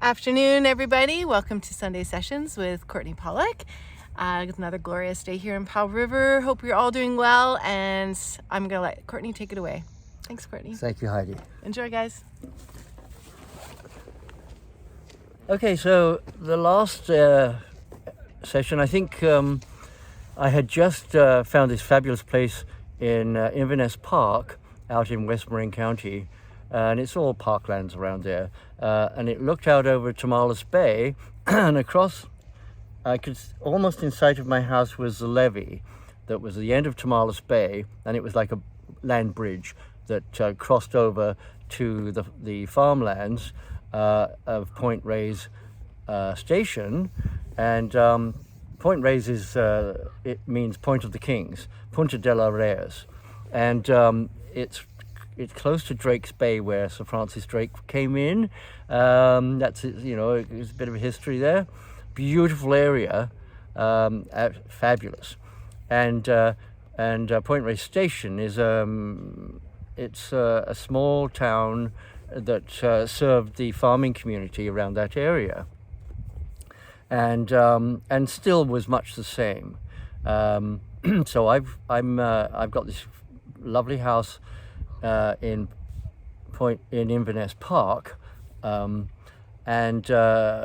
Afternoon, everybody. Welcome to Sunday Sessions with Courtenay Pollock. It's another glorious day here in Powell River. Hope you're all doing well, and I'm going to let Courtenay take it away. Thanks, Courtenay. Thank you, Heidi. Enjoy, guys. Okay, so the last session, I think I had just found this fabulous place in Inverness Park out in West Marin County, and it's all parklands around there. And it looked out over Tomales Bay, and across, I could almost in sight of my house was the levee that was the end of Tomales Bay, and it was like a land bridge that crossed over to the farmlands of Point Reyes Station. And Point Reyes is it means Point of the Kings, Punta de la Reyes, and it's close to Drake's Bay, where Sir Francis Drake came in. That's, you know, there's a bit of a history there. Beautiful area, fabulous. And Point Reyes Station is it's a small town that served the farming community around that area, and still was much the same. So I've got this lovely house in Inverness Park, and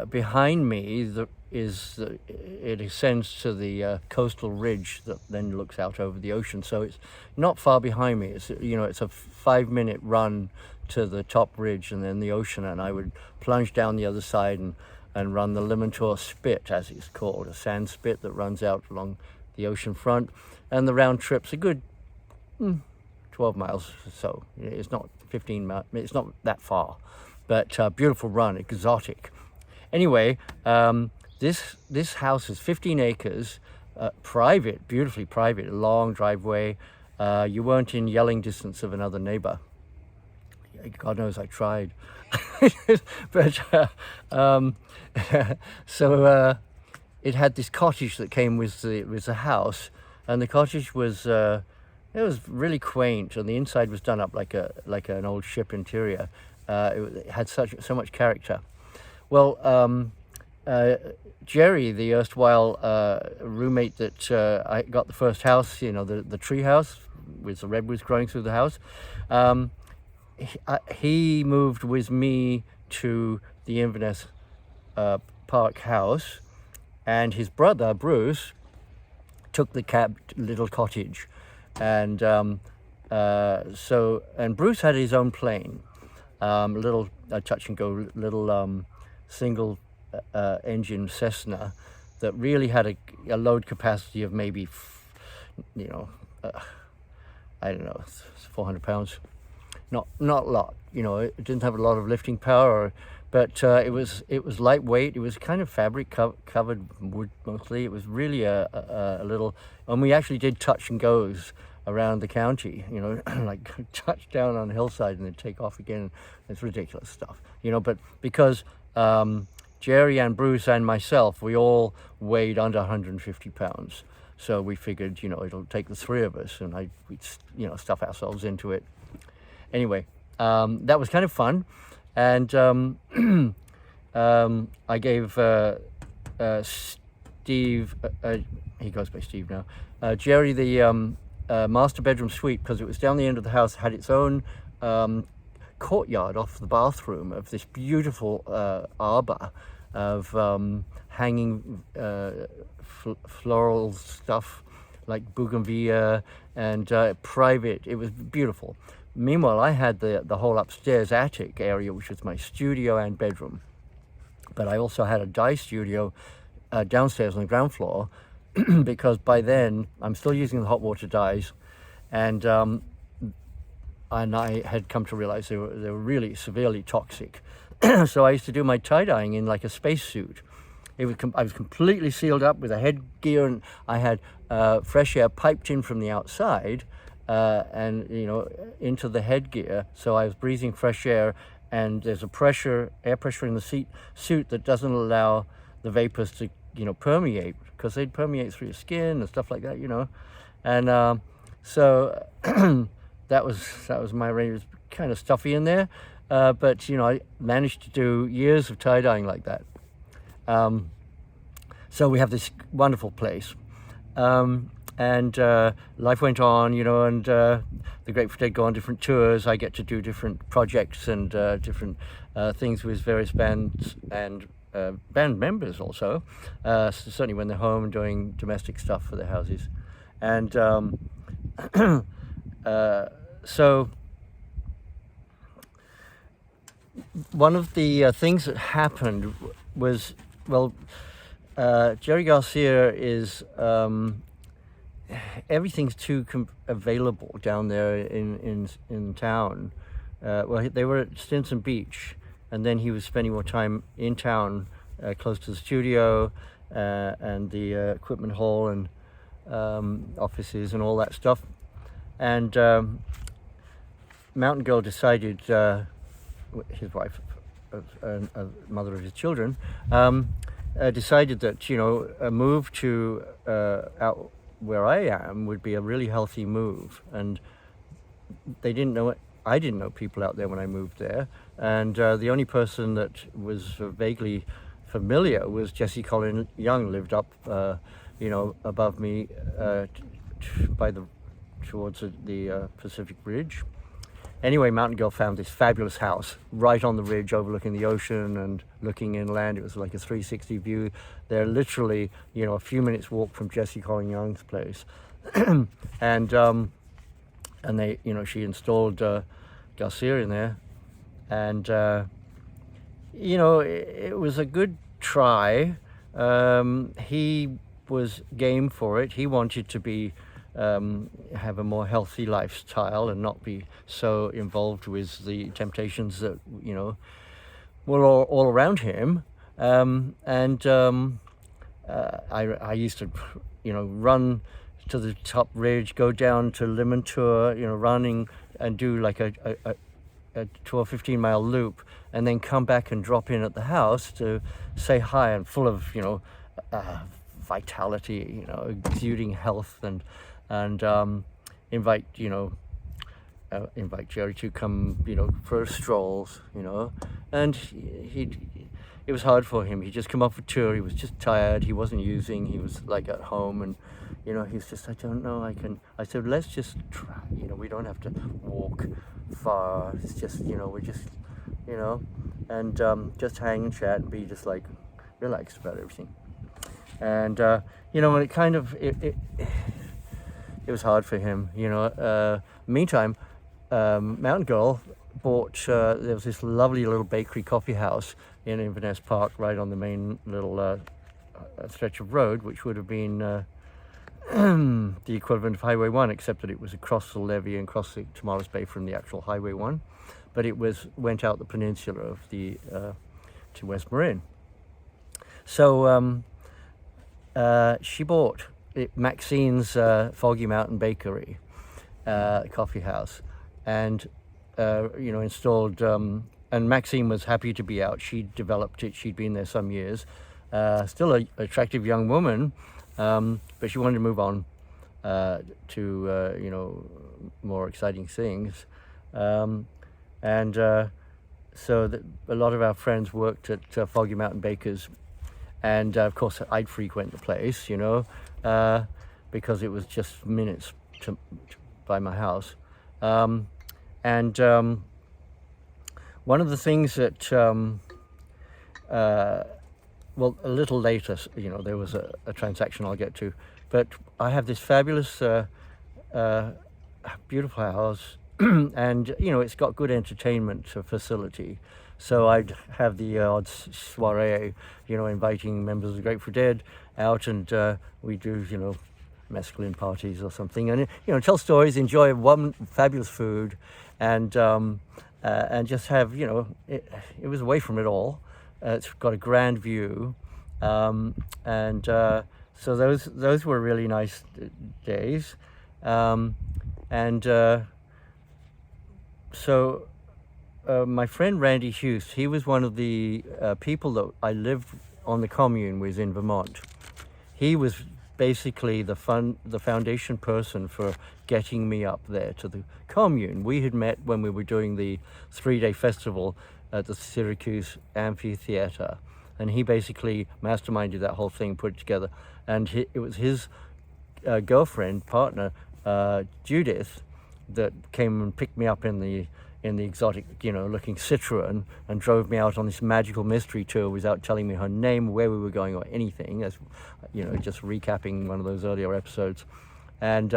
behind me it ascends to the coastal ridge that then looks out over the ocean. So it's not far behind me. It's it's a 5-minute run to the top ridge and then the ocean, and I would plunge down the other side and run the Limantour Spit, as it's called, a sand spit that runs out along the ocean front, and the round trip's a good 12 miles or so. It's not 15 miles, it's not that far, but beautiful run, exotic. Anyway, this house is 15 acres, private, beautifully private, a long driveway. You weren't in yelling distance of another neighbor. God knows I tried. But so it had this cottage that came with the house, and the cottage was it was really quaint, and the inside was done up like an old ship interior. It had so much character. Well, Jerry, the erstwhile roommate that I got the first house, the tree house with the redwoods growing through the house, he moved with me to the Inverness Park house, and his brother Bruce took the little cottage, and Bruce had his own plane, little touch and go little single engine Cessna that really had a load capacity of maybe I don't know, 400 pounds. Not a lot, it didn't have a lot of lifting power, but it was lightweight. It was kind of fabric covered wood mostly. It was really a little, and we actually did touch and goes around the county, like touch down on a hillside and then take off again. It's ridiculous stuff, but because Jerry and Bruce and myself, we all weighed under 150 pounds. So we figured, it'll take the three of us, and we'd stuff ourselves into it. Anyway, that was kind of fun, and I gave Steve, he goes by Steve now, Jerry the master bedroom suite, because it was down the end of the house, had its own courtyard off the bathroom of this beautiful arbor of hanging floral stuff like bougainvillea and private. It was beautiful. Meanwhile, I had the whole upstairs attic area, which was my studio and bedroom. But I also had a dye studio downstairs on the ground floor, because by then I'm still using the hot water dyes, and I had come to realize they were really severely toxic. So I used to do my tie-dyeing in like a spacesuit. I was completely sealed up with a headgear, and I had fresh air piped in from the outside, and into the headgear, so I was breathing fresh air, and there's air pressure in the suit that doesn't allow the vapors to permeate, because they'd permeate through your skin and stuff like that, and so that was my range. It was kind of stuffy in there, but I managed to do years of tie-dyeing like that. So we have this wonderful place. And life went on, and the Grateful Dead go on different tours. I get to do different projects and different things with various bands and band members also. Certainly when they're home doing domestic stuff for their houses. And so one of the things that happened was, Jerry Garcia is... everything's too available down there in town. They were at Stinson Beach, and then he was spending more time in town, close to the studio and the equipment hall and offices and all that stuff. And Mountain Girl decided, his wife, mother of his children, decided that a move to out where I am would be a really healthy move. And they didn't know it. I didn't know people out there when I moved there, and the only person that was vaguely familiar was Jesse Colin Young, lived up above me towards the Pacific Bridge. Anyway, Mountain Girl found this fabulous house right on the ridge overlooking the ocean and looking inland. It was like a 360 view. They're literally, a few minutes walk from Jesse Colin Young's place. And they, she installed Garcia in there. And, it was a good try. He was game for it. He wanted to be have a more healthy lifestyle and not be so involved with the temptations that were all around him. I used to run to the top ridge, go down to Limantour, running and do like a 12, 15-mile loop, and then come back and drop in at the house to say hi, and full of vitality, exuding health, and invite Jerry to come, for strolls, and it was hard for him. He'd just come off a tour. He was just tired. He wasn't using. He was like at home, and he was just, I don't know. I said, let's just try. We don't have to walk far. It's just, we're just, and just hang and chat and be just like relaxed about everything. And when it kind of it was hard for him. Meantime, Mountain Girl bought, there was this lovely little bakery coffee house in Inverness Park, right on the main little stretch of road, which would have been the equivalent of Highway 1, except that it was across the levee and across the Tomales Bay from the actual Highway 1. But it went out the peninsula of to West Marin. So she bought Maxine's Foggy Mountain Bakery coffee house, and installed, and Maxine was happy to be out. She developed it. She'd been there some years, still an attractive young woman, but she wanted to move on to more exciting things, and so a lot of our friends worked at Foggy Mountain Bakers, and of course I'd frequent the place, because it was just minutes by my house. One of the things that, a little later, there was a transaction I'll get to, but I have this fabulous, beautiful house, and, it's got good entertainment facility. So I'd have the odd soiree, inviting members of the Grateful Dead out, and we do, mescaline parties or something, and tell stories, enjoy one fabulous food, and just have it was away from it all. It's got a grand view, so those were really nice days, so my friend Randy Hughes, he was one of the people that I lived on the commune with in Vermont. He was basically the foundation person for getting me up there to the commune. We had met when we were doing the 3-day festival at the Syracuse Amphitheater, and he basically masterminded that whole thing, put it together. And it was his girlfriend, partner, Judith, that came and picked me up in the exotic, looking Citroen, and drove me out on this magical mystery tour without telling me her name, where we were going, or anything. As just recapping one of those earlier episodes. And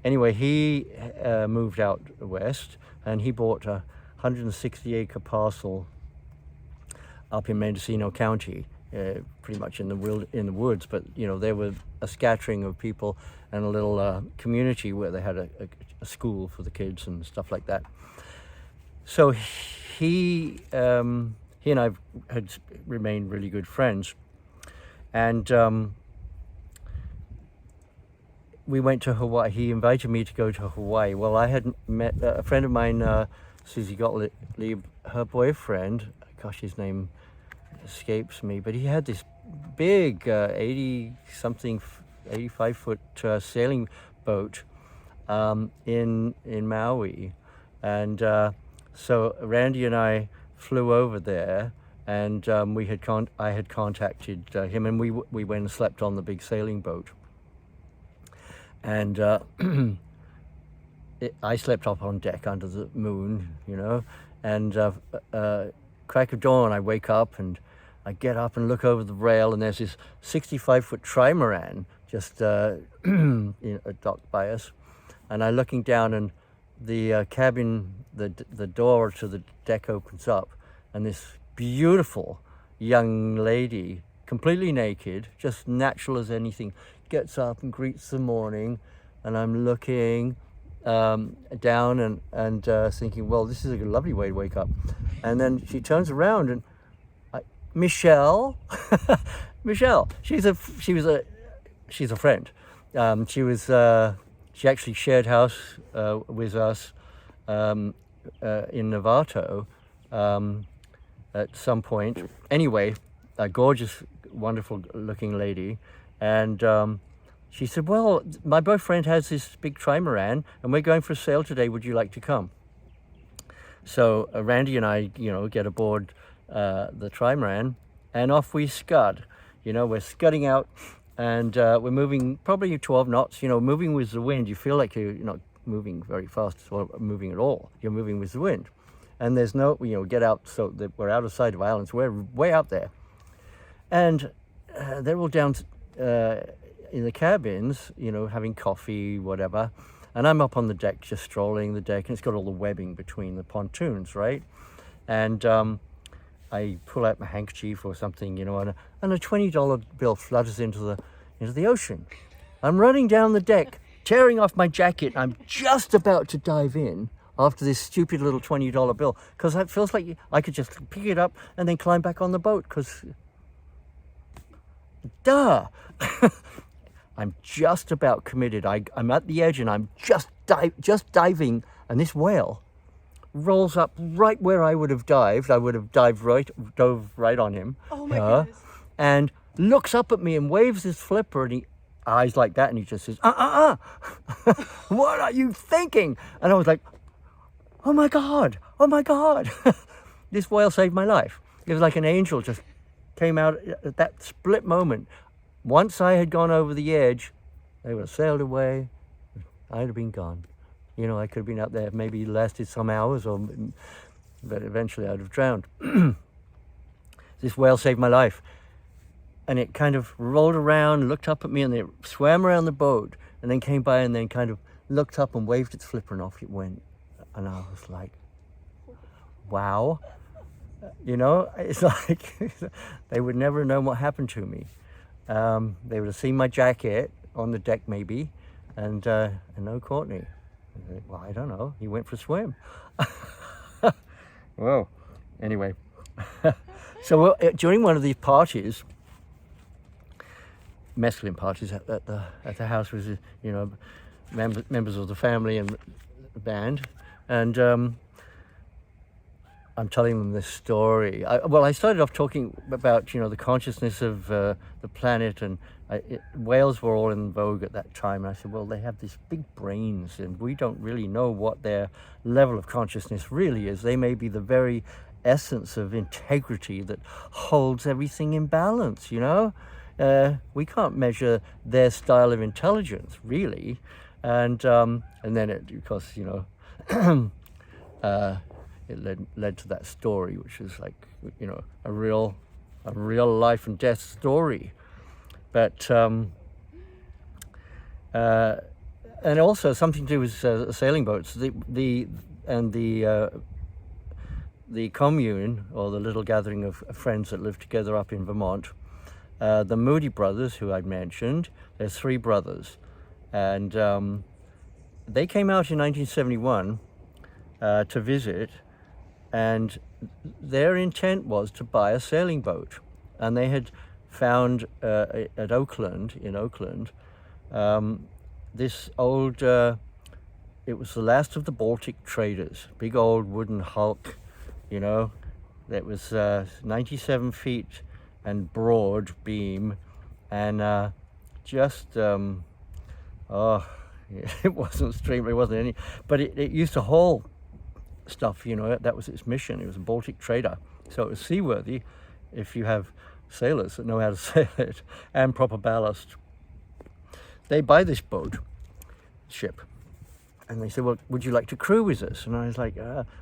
anyway, he moved out west, and he bought a 160-acre parcel up in Mendocino County, pretty much in the woods. But there were a scattering of people and a little community where they had a school for the kids and stuff like that. So he and I had remained really good friends, and we went to Hawaii. He invited me to go to Hawaii. Well, I had met a friend of mine, Susie Gottlieb, her boyfriend, gosh, his name escapes me, but he had this big 85-foot sailing boat in Maui, and so Randy and I flew over there, and I had contacted him, and we went and slept on the big sailing boat. And I slept up on deck under the moon, and crack of dawn, I wake up and I get up and look over the rail, and there's this 65-foot trimaran just docked by us. And I'm looking down, and the cabin, the door to the deck opens up, and this beautiful young lady, completely naked, just natural as anything, gets up and greets the morning. And I'm looking down and thinking, well, this is a lovely way to wake up. And then she turns around, and Michelle, she's a friend. She actually shared house with us in Novato at some point. Anyway, a gorgeous, wonderful looking lady. And she said, well, my boyfriend has this big trimaran, and we're going for a sail today. Would you like to come? So Randy and I, get aboard the trimaran, and off we scud. We're scudding out, and we're moving probably 12 knots, moving with the wind. You feel like you're not moving very fast or moving at all. You're moving with the wind. And there's no, get out, so that we're out of sight of islands. We're way out there. And they're all down in the cabins, having coffee, whatever. And I'm up on the deck, just strolling the deck, and it's got all the webbing between the pontoons, right? And I pull out my handkerchief or something, and a $20 bill flutters into the ocean. I'm running down the deck, tearing off my jacket. I'm just about to dive in after this stupid little $20 bill, because it feels like I could just pick it up and then climb back on the boat, because duh. I'm just about committed. I'm at the edge, and I'm just diving, and this whale rolls up right where I would have dived. I would have dove right on him. Oh my goodness. And looks up at me and waves his flipper, and he eyes like that, and he just says, what are you thinking? And I was like, oh my God. This whale saved my life. It was like an angel just came out at that split moment. Once I had gone over the edge, they would have sailed away. I'd have been gone. I could have been out there, maybe lasted some hours, but eventually I'd have drowned. This whale saved my life. And it kind of rolled around, looked up at me, and it swam around the boat, and then came by and then kind of looked up and waved its flipper, and off it went. And I was like, wow. It's like they would never have known what happened to me. They would have seen my jacket on the deck maybe, and no Courtenay. Well, I don't know. He went for a swim. Whoa. Anyway, so during one of these parties, mescaline parties at the house was, members of the family and the band, and I'm telling them this story. I started off talking about, the consciousness of the planet, and whales were all in vogue at that time. And I said, well, they have these big brains, and we don't really know what their level of consciousness really is. They may be the very essence of integrity that holds everything in balance, we can't measure their style of intelligence, really. And then it, of course, it led to that story, which is like, a real life and death story. But and also something to do with sailing boats. The commune, or the little gathering of friends that lived together up in Vermont, the Moody Brothers, who I'd mentioned, there's 3 brothers, and they came out in 1971 to visit, and their intent was to buy a sailing boat. And they had found in Oakland, this old, it was the last of the Baltic traders, big old wooden hulk, that was 97 feet and broad beam, and it wasn't stream, it wasn't any, but it used to haul stuff, that was its mission. It was a Baltic trader, so it was seaworthy if you have sailors that know how to sail it and proper ballast. They buy this ship, and they said, well, would you like to crew with us? And I was like,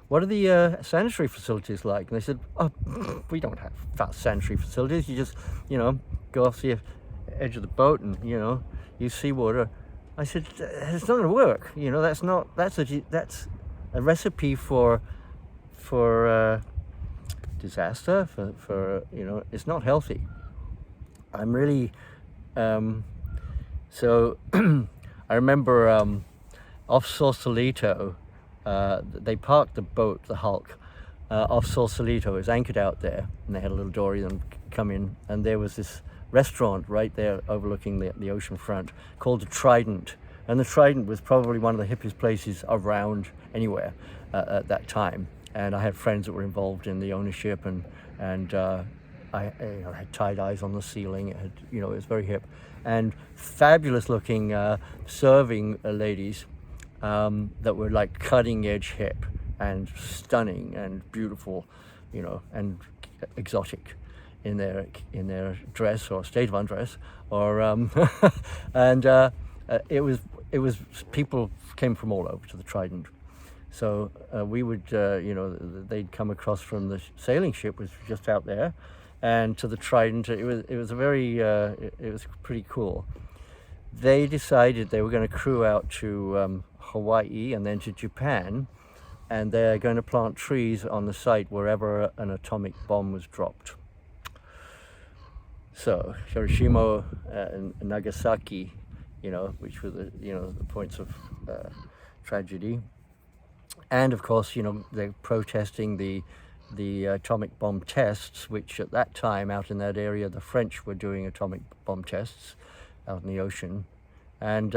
what are the sanitary facilities like? And they said, oh, we don't have fast sanitary facilities. You just, go off the edge of the boat and, use seawater. I said, it's not going to work. That's a recipe for disaster, for it's not healthy. I'm really, so I remember off Sausalito, they parked the boat, the hulk, off Sausalito. It was anchored out there, and they had a little dory and come in, and there was this restaurant right there overlooking the ocean front called the Trident. And the Trident was probably one of the hippest places around anywhere at that time. And I had friends that were involved in the ownership, and I had tie-dyes on the ceiling. It had, it was very hip, and fabulous looking serving ladies that were like cutting edge hip and stunning and beautiful, and exotic in their dress or state of undress, or and it was people came from all over to the Trident. So we would, they'd come across from the sailing ship, which was just out there, and to the Trident. It was a very, it was pretty cool. They decided they were going to crew out to Hawaii and then to Japan, and they're going to plant trees on the site wherever an atomic bomb was dropped. So Hiroshima and Nagasaki, which were the points of tragedy. And of course, they're protesting the atomic bomb tests, which at that time out in that area, the French were doing atomic bomb tests out in the ocean. And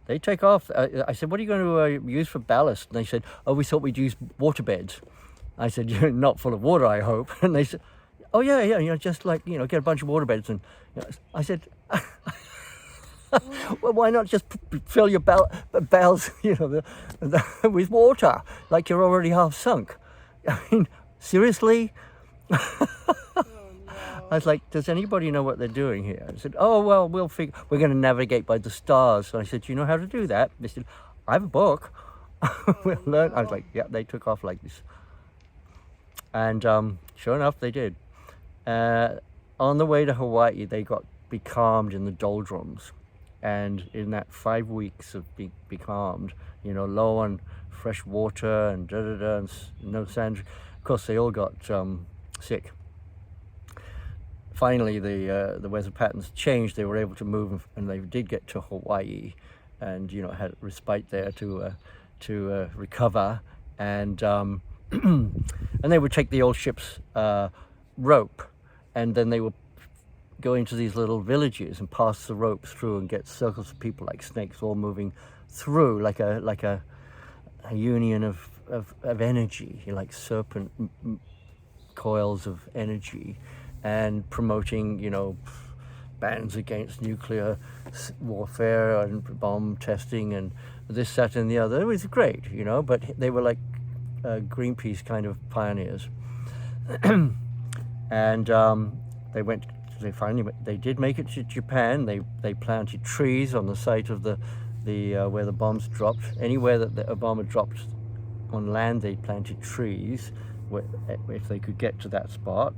they take off. I said, what are you going to use for ballast? And they said, oh, we thought we'd use waterbeds. I said, you're not full of water, I hope. And they said, oh, yeah, just like, get a bunch of waterbeds. And I said, well, why not just fill your bells, with water, like you're already half sunk? I mean, seriously? I was like, does anybody know what they're doing here? I said, oh, well, we're going to navigate by the stars. And I said, do you know how to do that? They said, I have a book. We'll learn. I was like, yeah, they took off like this. And sure enough, they did. On the way to Hawaii, they got becalmed in the doldrums. And in that 5 weeks of being becalmed, low on fresh water and and no sand, of course, they all got sick. Finally, the weather patterns changed. They were able to move, and they did get to Hawaii, and had respite there to recover. And and they would take the old ship's rope, and then they would go into these little villages and pass the ropes through and get circles of people like snakes all moving through like a union of of energy, like serpent coils of energy, and promoting, bans against nuclear warfare and bomb testing and this, that, and the other. It was great, but they were like Greenpeace kind of pioneers. And they did make it to Japan. They planted trees on the site of the where the bombs dropped. Anywhere that a bomb had dropped on land, they planted trees if they could get to that spot.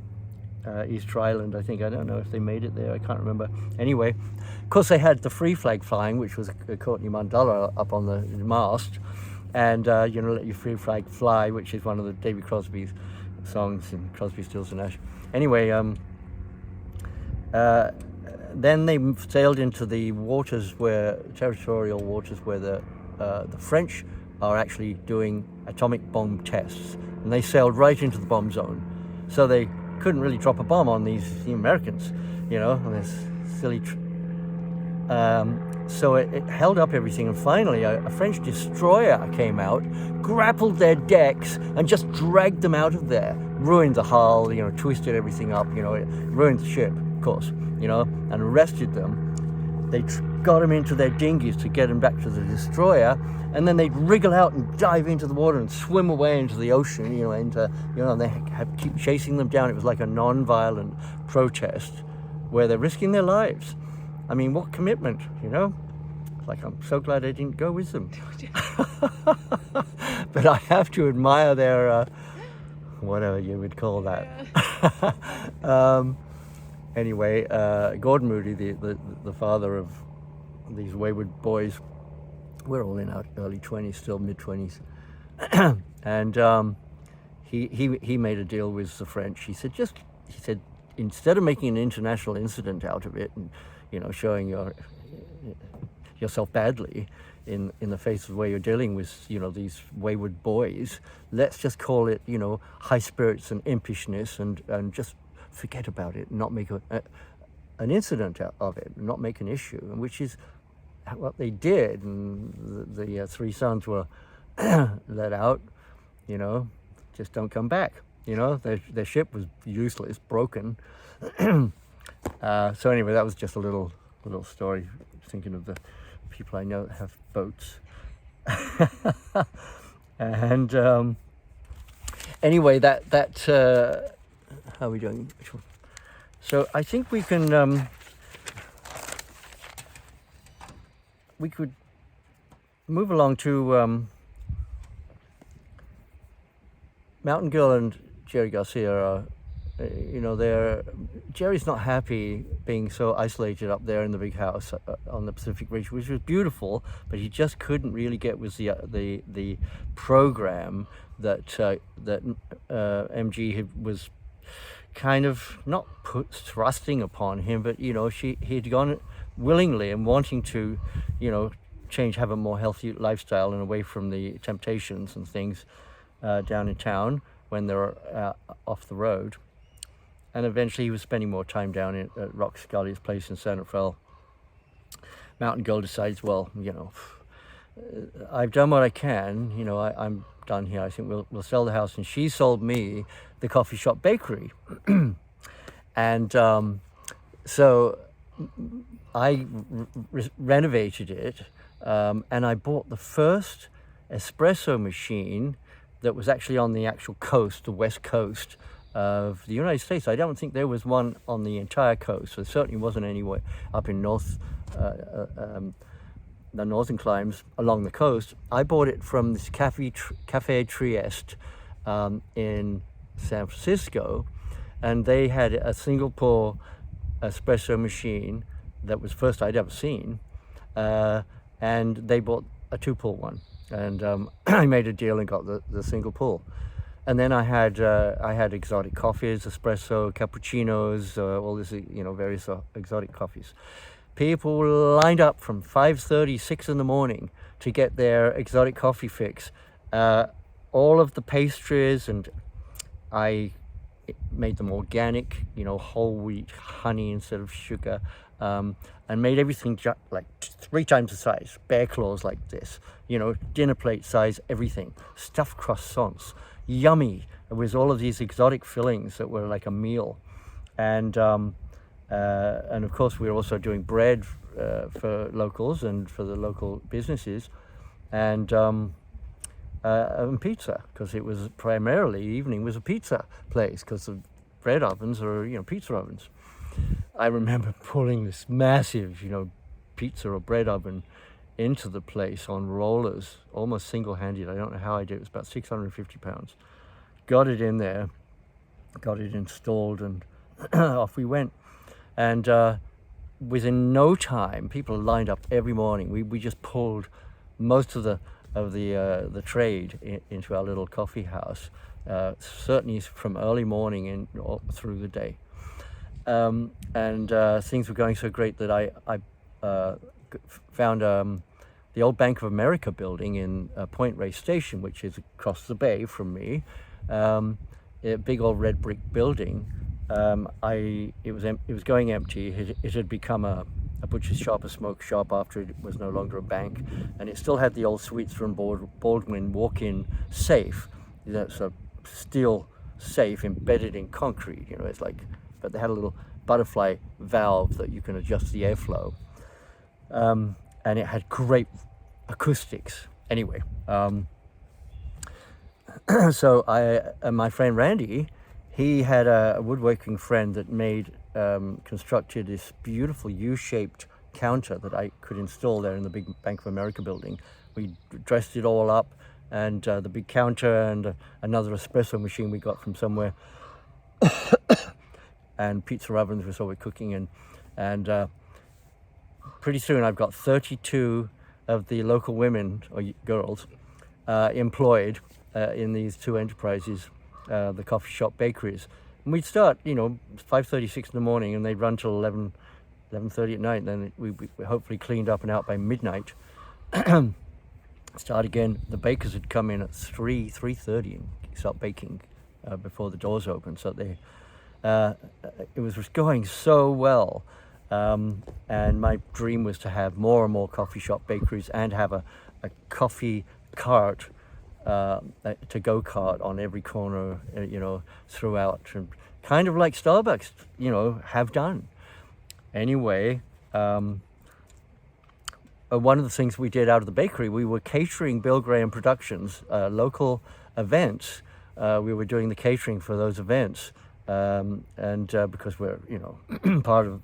Easter Island, I don't know if they made it there, I can't remember. Anyway, of course they had the free flag flying, which was a Courtenay mandala up on the mast, and let your free flag fly, which is one of the David Crosby's songs in Crosby, Stills and Nash. Anyway, then they sailed into the territorial waters where the French are actually doing atomic bomb tests, and they sailed right into the bomb zone. So they couldn't really drop a bomb on the Americans, on this silly. So it held up everything, and finally a French destroyer came out, grappled their decks, and just dragged them out of there. Ruined the hull, twisted everything up, it ruined the ship, of course, and arrested them. They got them into their dinghies to get them back to the destroyer, and then they'd wriggle out and dive into the water and swim away into the ocean, and they keep chasing them down. It was like a non-violent protest where they're risking their lives. I mean, what commitment, Like, I'm so glad I didn't go with them. But I have to admire their, whatever you would call that. Anyway, Gordon Moody, the father of these wayward boys, we're all in our early 20s, still mid-20s. And he made a deal with the French. He said, instead of making an international incident out of it and, showing yourself badly in the face of where you're dealing with, these wayward boys, let's just call it, high spirits and impishness and just forget about it, not make an incident out of it, not make an issue, which is what they did. And the three sons were let out, just don't come back. Their ship was useless, broken. So anyway, that was just a little story, thinking of the people I know that have boats. And anyway, that how are we doing? So I think we can we could move along to Mountain Girl and Jerry Garcia are, Jerry's not happy being so isolated up there in the big house on the Pacific Ridge, which was beautiful, but he just couldn't really get with the program that MG was kind of not thrusting upon him, but he'd gone willingly and wanting to, have a more healthy lifestyle and away from the temptations and things down in town when they were off the road. And eventually he was spending more time down at Rock Scully's place in San Rafael. Mountain Girl decides, well, I've done what I can, I'm done here. I think we'll sell the house. And she sold me the coffee shop bakery. And so I renovated it, and I bought the first espresso machine that was actually on the actual coast, the west coast of the United States. I don't think there was one on the entire coast. There certainly wasn't anywhere up in the northern climes along the coast. I bought it from this Cafe Trieste in San Francisco, and they had a single pour espresso machine that was first I'd ever seen, and they bought a two-pull one, and I made a deal and got the single pull. And then I had exotic coffees, espresso, cappuccinos, all this, various exotic coffees. People lined up from 5:30, 6 in the morning to get their exotic coffee fix. All of the pastries, and I made them organic, whole wheat, honey instead of sugar, and made everything like 3 times the size, bear claws like this, dinner plate size, everything, stuffed croissants, yummy, with all of these exotic fillings that were like a meal. And of course we were also doing bread for locals and for the local businesses, and pizza, because it was primarily, evening was a pizza place, because the bread ovens are pizza ovens. I remember pulling this massive pizza or bread oven into the place on rollers, almost single-handed. I don't know how I did it. It was about 650 pounds. Got it in there, got it installed, and off we went. And within no time, people lined up every morning. We just pulled most of the trade into our little coffee house, certainly from early morning and through the day. And things were going so great that I found the old Bank of America building in Point Reyes Station, which is across the bay from me, a big old red brick building. It was going empty. It had become a butcher's shop, a smoke shop, after it was no longer a bank, and it still had the old Sweets from Baldwin walk-in safe. That's a steel safe embedded in concrete. It's like, but they had a little butterfly valve that you can adjust the airflow, and it had great acoustics. Anyway, so my friend Randy, he had a woodworking friend that constructed this beautiful U-shaped counter that I could install there in the big Bank of America building. We dressed it all up, and the big counter and another espresso machine we got from somewhere, and pizza ovens was all we're cooking in. And pretty soon I've got 32 of the local women or girls employed in these 2 enterprises, the coffee shop bakeries. And we'd start, 5:36 in the morning, and they'd run till 11:30 at night. Then we hopefully cleaned up and out by midnight. Start again. The bakers would come in at 3:30 and start baking before the doors opened. So it was going so well. And my dream was to have more and more coffee shop bakeries and have a coffee cart, to-go cart on every corner, throughout, and kind of like Starbucks, have done. Anyway, one of the things we did out of the bakery, we were catering Bill Graham Productions, local events. We were doing the catering for those events, and because we're, part of,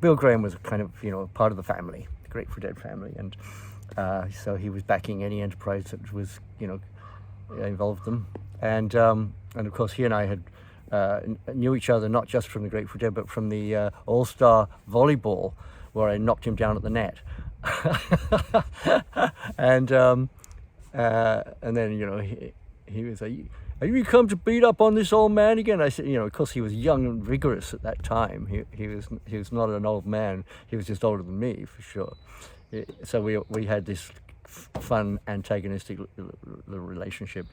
Bill Graham was kind of, part of the family, the Grateful Dead family, and so he was backing any enterprise that was, involved them. And of course, he and I had knew each other not just from the Grateful Dead, but from the All-Star volleyball, where I knocked him down at the net. And then, he was like, "Have you come to beat up on this old man again?" I said, of course he was young and vigorous at that time. He was not an old man. He was just older than me, for sure. So we had this fun antagonistic relationship.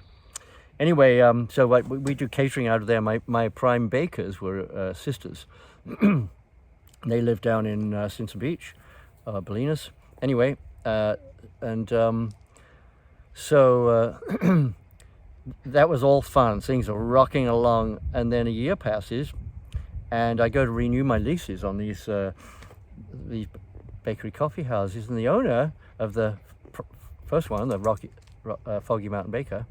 Anyway, so we do catering out of there. My prime bakers were sisters. They lived down in Stinson Beach, Bolinas. Anyway, so that was all fun. Things are rocking along, and then a year passes, and I go to renew my leases on these bakery coffee houses, and the owner of the first one, the Foggy Mountain Baker,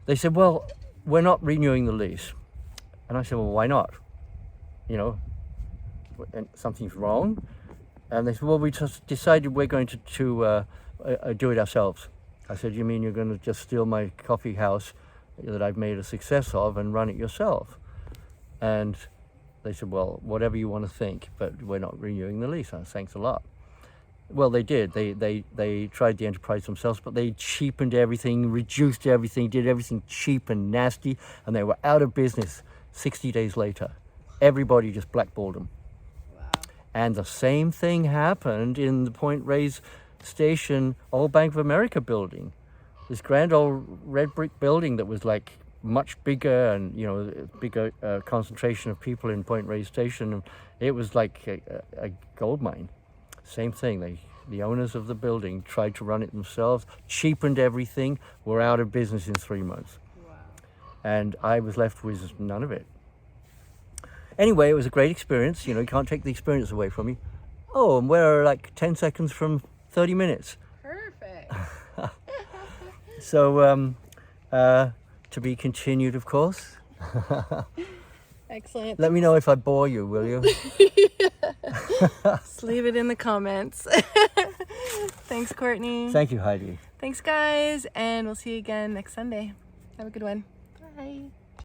they said, "Well, we're not renewing the lease." And I said, "Well, why not? And something's wrong?" And they said, "Well, we just decided we're going to do it ourselves." I said, "You mean you're going to just steal my coffee house that I've made a success of and run it yourself?" And they said, "Well, whatever you want to think, but we're not renewing the lease." I said, "Thanks a lot." Well, they did. They tried the enterprise themselves, but they cheapened everything, reduced everything, did everything cheap and nasty, and they were out of business 60 days later. Everybody just blackballed them. Wow. And the same thing happened in the Point Reyes Station old Bank of America building. This grand old red brick building that was like much bigger, and bigger concentration of people in Point Reyes Station. And it was like a gold mine. Same thing. The owners of the building tried to run it themselves, cheapened everything, were out of business in 3 months. Wow. And I was left with none of it. Anyway, it was a great experience. You can't take the experience away from you. Oh, and we're like 10 seconds from 30 minutes. Perfect. So, to be continued, of course. Excellent. Let me know if I bore you, will you? Just leave it in the comments. Thanks, Courtney. Thank you, Heidi. Thanks, guys, and we'll see you again next Sunday. Have a good one. Bye.